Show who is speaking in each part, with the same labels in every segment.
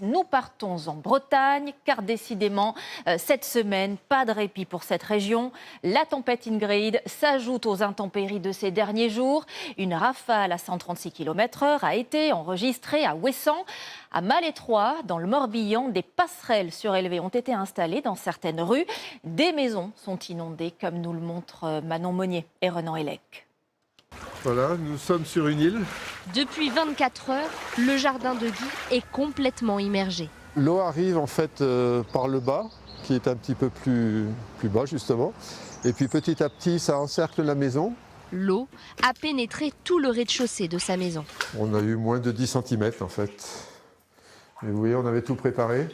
Speaker 1: Nous partons en Bretagne, car décidément, cette semaine, pas de répit pour cette région. La tempête Ingrid s'ajoute aux intempéries de ces derniers jours. Une rafale à 136 km/h a été enregistrée à Ouessant. À Malétroit, dans le Morbihan, des passerelles surélevées ont été installées dans certaines rues. Des maisons sont inondées, comme nous le montrent Manon Monnier et Renan Hellec.
Speaker 2: Voilà, nous sommes sur une île.
Speaker 3: Depuis 24 heures, le jardin de Guy est complètement immergé.
Speaker 2: L'eau arrive en fait par le bas, qui est un petit peu plus bas justement. Et puis petit à petit, ça encercle la maison.
Speaker 3: L'eau a pénétré tout le rez-de-chaussée de sa maison.
Speaker 2: On a eu moins de 10 cm en fait. Mais vous voyez, on avait tout préparé.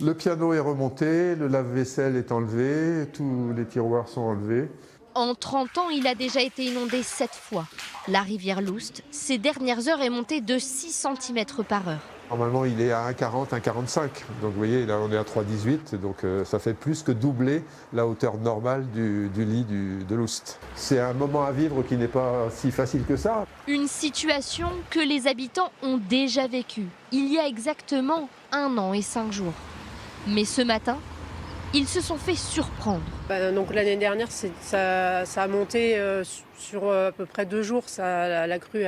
Speaker 2: Le piano est remonté, le lave-vaisselle est enlevé, tous les tiroirs sont enlevés.
Speaker 3: En 30 ans, il a déjà été inondé 7 fois. La rivière Loust, ces dernières heures, est montée de 6 cm par heure.
Speaker 2: Normalement, il est à 1,40, 1,45. Donc vous voyez, là on est à 3,18. Donc ça fait plus que doubler la hauteur normale du lit de Loust. C'est un moment à vivre qui n'est pas si facile que ça.
Speaker 3: Une situation que les habitants ont déjà vécue il y a exactement 1 an et 5 jours. Mais ce matin, ils se sont fait surprendre.
Speaker 4: Donc l'année dernière, ça a monté sur à peu près 2 jours. La crue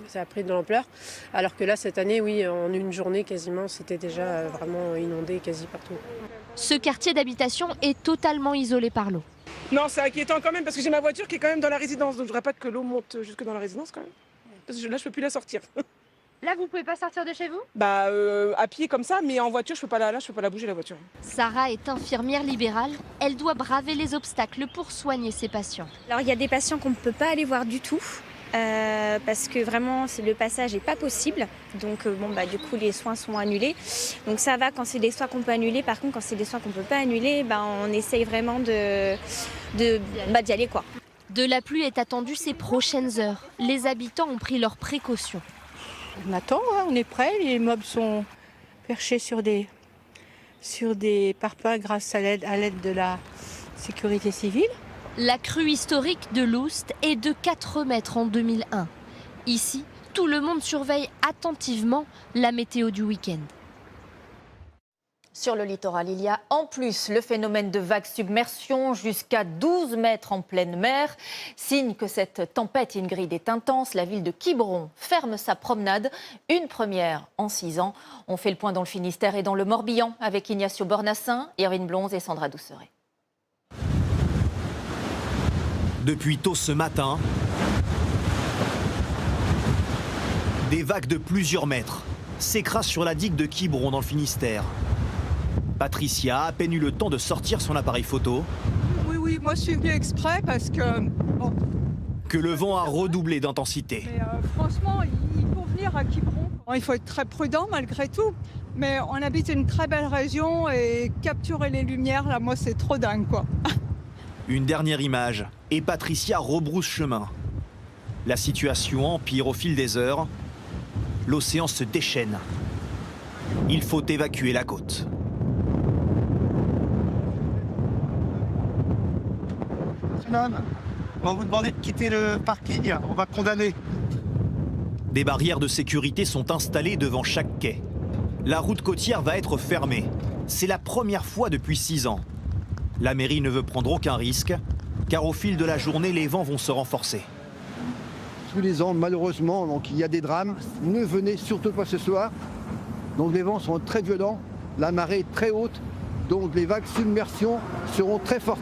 Speaker 4: ça a pris de l'ampleur. Alors que là, cette année, oui, en une journée quasiment, c'était déjà vraiment inondé quasi partout.
Speaker 3: Ce quartier d'habitation est totalement isolé par l'eau.
Speaker 5: Non, c'est inquiétant quand même parce que j'ai ma voiture qui est quand même dans la résidence. Donc je ne voudrais pas que l'eau monte jusque dans la résidence quand même. Parce que là, je ne peux plus la sortir.
Speaker 3: Là, vous ne pouvez pas sortir de chez vous ?
Speaker 5: À pied comme ça, mais en voiture, je peux pas la bouger la voiture.
Speaker 3: Sarah est infirmière libérale. Elle doit braver les obstacles pour soigner ses patients.
Speaker 6: Alors il y a des patients qu'on ne peut pas aller voir du tout parce que vraiment le passage n'est pas possible. Donc du coup les soins sont annulés. Donc ça va quand c'est des soins qu'on peut annuler. Par contre quand c'est des soins qu'on ne peut pas annuler, on essaye vraiment d'y aller quoi.
Speaker 3: De la pluie est attendue ces prochaines heures. Les habitants ont pris leurs précautions.
Speaker 7: On attend, on est prêts. Les meubles sont perchés sur des parpaings grâce à l'aide de la sécurité civile.
Speaker 3: La crue historique de Loust est de 4 mètres en 2001. Ici, tout le monde surveille attentivement la météo du week-end.
Speaker 1: Sur le littoral, il y a en plus le phénomène de vague submersion jusqu'à 12 mètres en pleine mer. Signe que cette tempête Ingrid est intense, la ville de Quiberon ferme sa promenade. Une première en 6 ans. On fait le point dans le Finistère et dans le Morbihan avec Ignacio Bornassin, Irvine Blonze et Sandra Douceret.
Speaker 8: Depuis tôt ce matin, des vagues de plusieurs mètres s'écrasent sur la digue de Quiberon dans le Finistère. Patricia a à peine eu le temps de sortir son appareil photo.
Speaker 9: Oui, moi je suis venue exprès parce que... Bon.
Speaker 8: Que le vent a redoublé d'intensité.
Speaker 9: Mais franchement, il faut venir à Quiberon. Il faut être très prudent malgré tout. Mais on habite une très belle région et capturer les lumières, là, moi c'est trop dingue quoi.
Speaker 8: Une dernière image et Patricia rebrousse chemin. La situation empire au fil des heures. L'océan se déchaîne. Il faut évacuer la côte.
Speaker 10: On va vous demander de quitter le parking, on va condamner.
Speaker 8: Des barrières de sécurité sont installées devant chaque quai. La route côtière va être fermée. C'est la première fois depuis 6 ans. La mairie ne veut prendre aucun risque, car au fil de la journée, les vents vont se renforcer.
Speaker 10: Tous les ans, malheureusement, donc, il y a des drames. Ne venez surtout pas ce soir. Donc les vents sont très violents, la marée est très haute, donc les vagues submersion seront très fortes.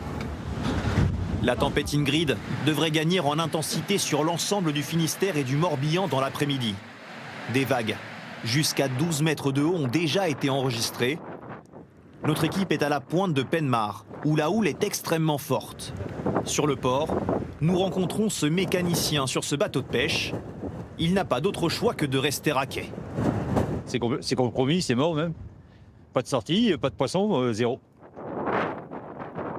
Speaker 8: La tempête Ingrid devrait gagner en intensité sur l'ensemble du Finistère et du Morbihan dans l'après-midi. Des vagues jusqu'à 12 mètres de haut ont déjà été enregistrées. Notre équipe est à la pointe de Penmar, où la houle est extrêmement forte. Sur le port, nous rencontrons ce mécanicien sur ce bateau de pêche. Il n'a pas d'autre choix que de rester à quai.
Speaker 11: C'est compromis, c'est mort même. Pas de sortie, pas de poisson, zéro.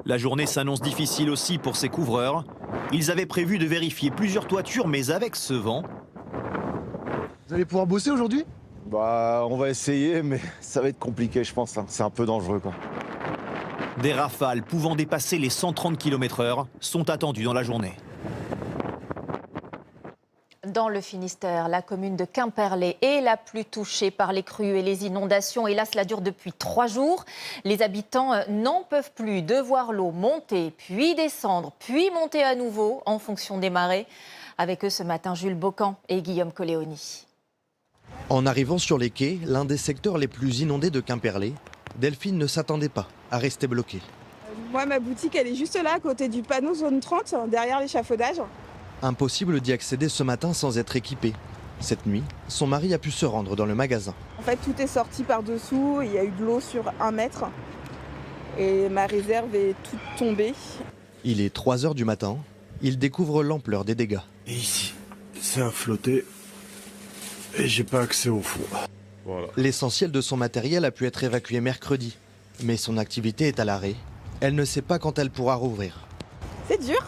Speaker 8: La journée s'annonce difficile aussi pour ces couvreurs. Ils avaient prévu de vérifier plusieurs toitures, mais avec ce vent...
Speaker 10: Vous allez pouvoir bosser aujourd'hui ?
Speaker 12: On va essayer, mais ça va être compliqué, je pense. C'est un peu dangereux, quoi.
Speaker 8: Des rafales pouvant dépasser les 130 km/h sont attendues dans la journée.
Speaker 1: dans le Finistère. La commune de Quimperlé est la plus touchée par les crues et les inondations. Et là, cela dure depuis 3 jours. Les habitants n'en peuvent plus de voir l'eau monter, puis descendre, puis monter à nouveau en fonction des marées. Avec eux ce matin, Jules Bocan et Guillaume Coléoni.
Speaker 13: En arrivant sur les quais, l'un des secteurs les plus inondés de Quimperlé, Delphine ne s'attendait pas à rester bloquée.
Speaker 14: Moi, ma boutique, elle est juste là, à côté du panneau zone 30, derrière l'échafaudage.
Speaker 13: Impossible d'y accéder ce matin sans être équipée. Cette nuit, son mari a pu se rendre dans le magasin.
Speaker 14: En fait, tout est sorti par-dessous, il y a eu de l'eau sur 1 mètre. Et ma réserve est toute tombée.
Speaker 13: Il est 3 h du matin, il découvre l'ampleur des dégâts.
Speaker 15: Et ici, c'est à flotter et j'ai pas accès au fond. Voilà.
Speaker 13: L'essentiel de son matériel a pu être évacué mercredi, mais son activité est à l'arrêt. Elle ne sait pas quand elle pourra rouvrir.
Speaker 14: C'est dur.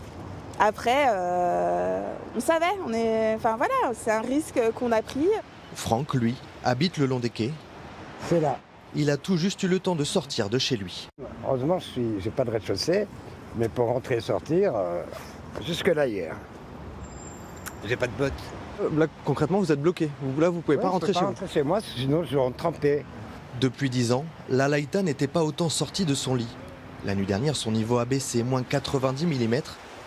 Speaker 14: Après, on savait, c'est un risque qu'on a pris.
Speaker 13: Franck, lui, habite le long des quais.
Speaker 16: C'est là.
Speaker 13: Il a tout juste eu le temps de sortir de chez lui.
Speaker 16: Heureusement, j'ai pas de rez-de-chaussée, mais pour rentrer et sortir, jusque là hier. J'ai pas de bottes.
Speaker 13: Là, concrètement, vous êtes bloqué. Là, vous pouvez pas rentrer chez vous.
Speaker 16: Rentrer chez moi, sinon je rentre trempé.
Speaker 13: Depuis 10 ans, la Laïta n'était pas autant sortie de son lit. La nuit dernière, son niveau a baissé, moins 90 mm.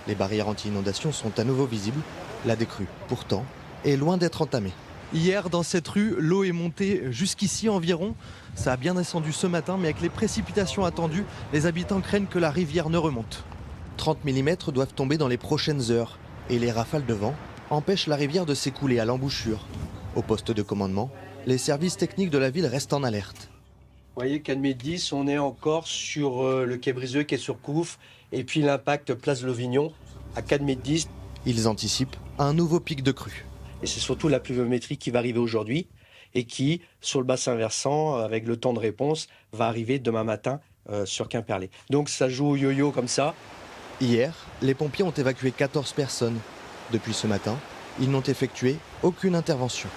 Speaker 13: Les barrières anti-inondation sont à nouveau visibles. La décrue, pourtant, est loin d'être entamée. Hier, dans cette rue, l'eau est montée jusqu'ici environ. Ça a bien descendu ce matin, mais avec les précipitations attendues, les habitants craignent que la rivière ne remonte. 30 mm doivent tomber dans les prochaines heures. Et les rafales de vent empêchent la rivière de s'écouler à l'embouchure. Au poste de commandement, les services techniques de la ville restent en alerte.
Speaker 17: Vous voyez, 4,10 m, on est encore sur le quai Briseux qui est sur Couf, et puis l'impact place Lovignon à 4,10 m.
Speaker 13: Ils anticipent un nouveau pic de crue.
Speaker 17: Et c'est surtout la pluviométrie qui va arriver aujourd'hui et qui, sur le bassin versant, avec le temps de réponse, va arriver demain matin sur Quimperlé. Donc ça joue au yo-yo comme ça.
Speaker 13: Hier, les pompiers ont évacué 14 personnes. Depuis ce matin, ils n'ont effectué aucune intervention.